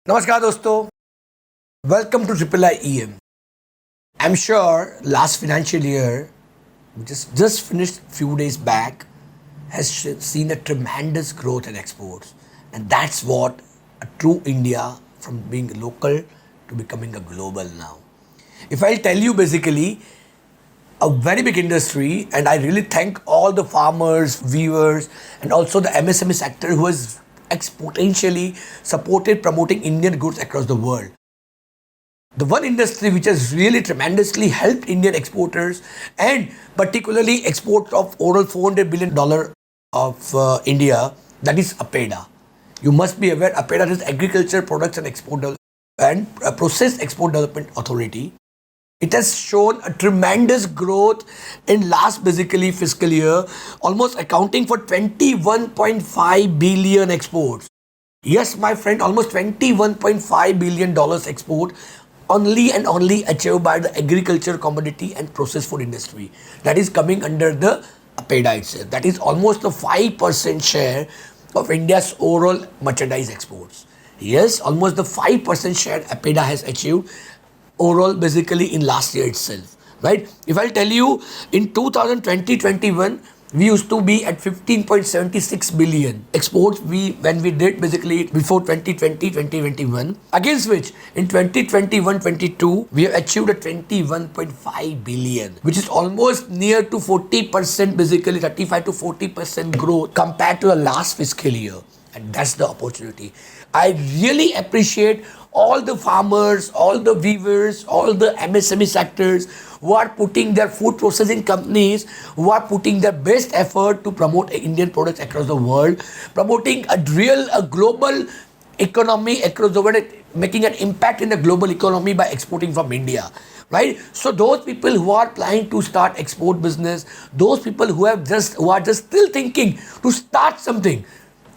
नमस्कार दोस्तों, welcome to iiiEM. I'm sure last financial year, which is just finished few days back, has seen a tremendous growth in exports, and that's what a true India from being local to becoming a global now. If I'll tell you basically, a very big industry, and I really thank all the farmers, weavers, and also the MSME sector who has exponentially supported promoting Indian goods across the world. The one industry which has really tremendously helped Indian exporters and particularly export of over $400 billion of India, that is apeda. You must be aware apeda is Agriculture Products and Process Export Development Authority. It has shown a tremendous growth in last basically fiscal year, almost accounting for 21.5 billion exports. Yes, my friend, almost $21.5 billion export only and only achieved by the agriculture, commodity and processed food industry. That is coming under the apeda itself. That is almost a 5% share of India's overall merchandise exports. Yes, almost the 5% share apeda has achieved overall basically in last year itself, right? If I'll tell you, in 2020-21, we used to be at 15.76 billion exports when we did basically before 2020-2021, against which in 2021-22 we have achieved a 21.5 billion, which is almost near to 40%, basically 35 to 40% growth compared to the last fiscal year. And that's the opportunity. I really appreciate all the farmers, all the weavers, all the MSME sectors who are putting their food processing companies, who are putting their best effort to promote Indian products across the world, promoting a global economy across the world, making an impact in the global economy by exporting from India. Right? So those people who are planning to start export business, those people who are just still thinking to start something,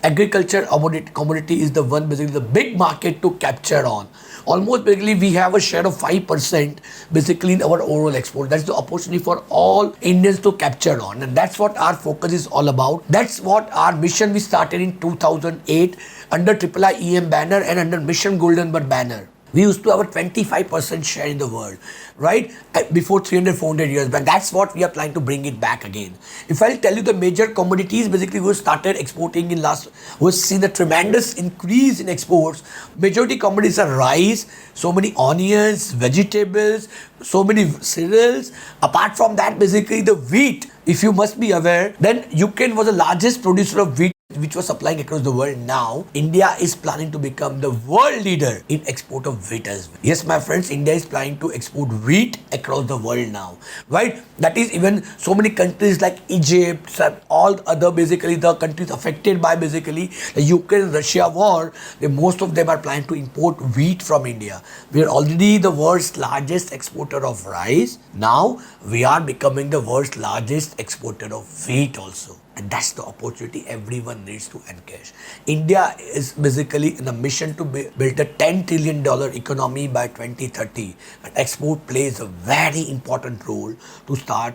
agriculture commodity is the one basically the big market to capture on. Almost basically we have a share of 5% basically in our overall export. That's the opportunity for all Indians to capture on, and that's what our focus is all about. That's what our mission we started in 2008 under iiiEM banner and under Mission Golden Bird banner. We used to have a 25% share in the world, right? Before 400 years back. That's what we are planning to bring it back again. If I'll tell you the major commodities basically we started exporting in last, we've seen a tremendous increase in exports. Majority commodities are rice, so many onions, vegetables, so many cereals. Apart from that, basically the wheat, if you must be aware, then Ukraine was the largest producer of wheat which was supplying across the world. Now India is planning to become the world leader in export of wheat as well. Yes, my friends, India is planning to export wheat across the world now, right? That is even so many countries like Egypt, all other basically the countries affected by basically the Ukraine-Russia war, most of them are planning to import wheat from India. We are already the world's largest exporter of rice. Now we are becoming the world's largest exporter of wheat also. And that's the opportunity everyone needs to encash. India is basically in a mission to build a $10 trillion economy by 2030. And export plays a very important role to start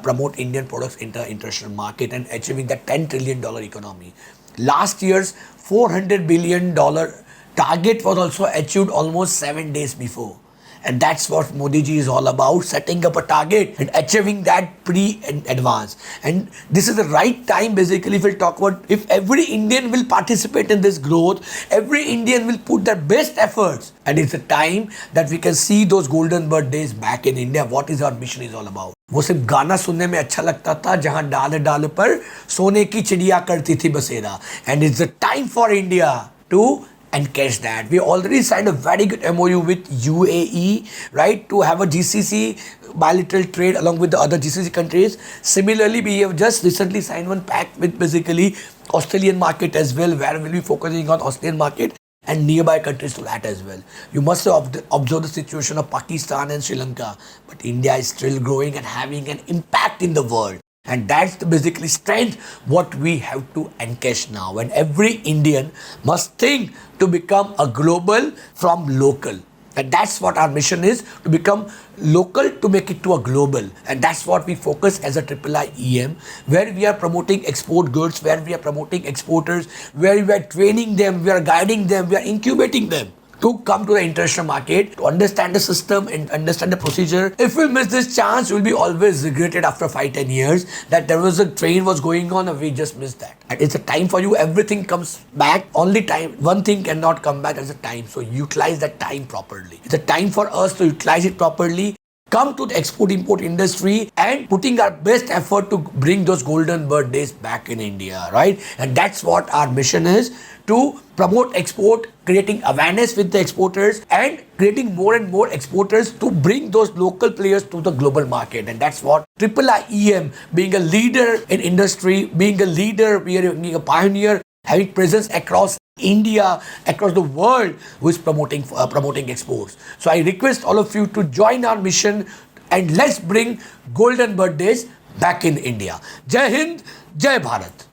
promote Indian products in the international market and achieving that $10 trillion economy. Last year's $400 billion target was also achieved almost 7 days before. And that's what Modi ji is all about, setting up a target and achieving that pre-advance. And this is the right time basically if we'll talk about, if every Indian will participate in this growth, every Indian will put their best efforts. And it's a time that we can see those golden bird days back in India. What is our mission is all about. वो सिर्फ गाना सुनने में अच्छा लगता था जहां डाल डाल पर सोने की चिड़िया करती थी बसेरा. And it's the time for India to and catch that. We already signed a very good MOU with UAE, right, to have a GCC bilateral trade along with the other GCC countries. Similarly, we have just recently signed one pact with basically Australian market as well, where we'll be focusing on Australian market and nearby countries to that as well. You must have observed the situation of Pakistan and Sri Lanka, but India is still growing and having an impact in the world. And that's the basically strength what we have to encash now. And every Indian must think to become a global from local. And that's what our mission is, to become local to make it to a global. And that's what we focus as a iiiEM, where we are promoting export goods, where we are promoting exporters, where we are training them, we are guiding them, we are incubating them to come to the international market, to understand the system and understand the procedure. If we miss this chance, we'll be always regretted after 5-10 years that there was a train was going on and we just missed that. And it's a time for you, everything comes back, only time, one thing cannot come back, as a time. So utilize that time properly. It's a time for us to utilize it properly, come to the export-import industry and putting our best effort to bring those golden birthdays back in India, right? And that's what our mission is, to promote export, creating awareness with the exporters and creating more and more exporters to bring those local players to the global market. And that's what iiiEM, being a leader in industry, being a leader, being a pioneer, having presence across India, across the world, who is promoting exports. So I request all of you to join our mission and let's bring golden birthdays back in India. Jai Hind, Jai Bharat.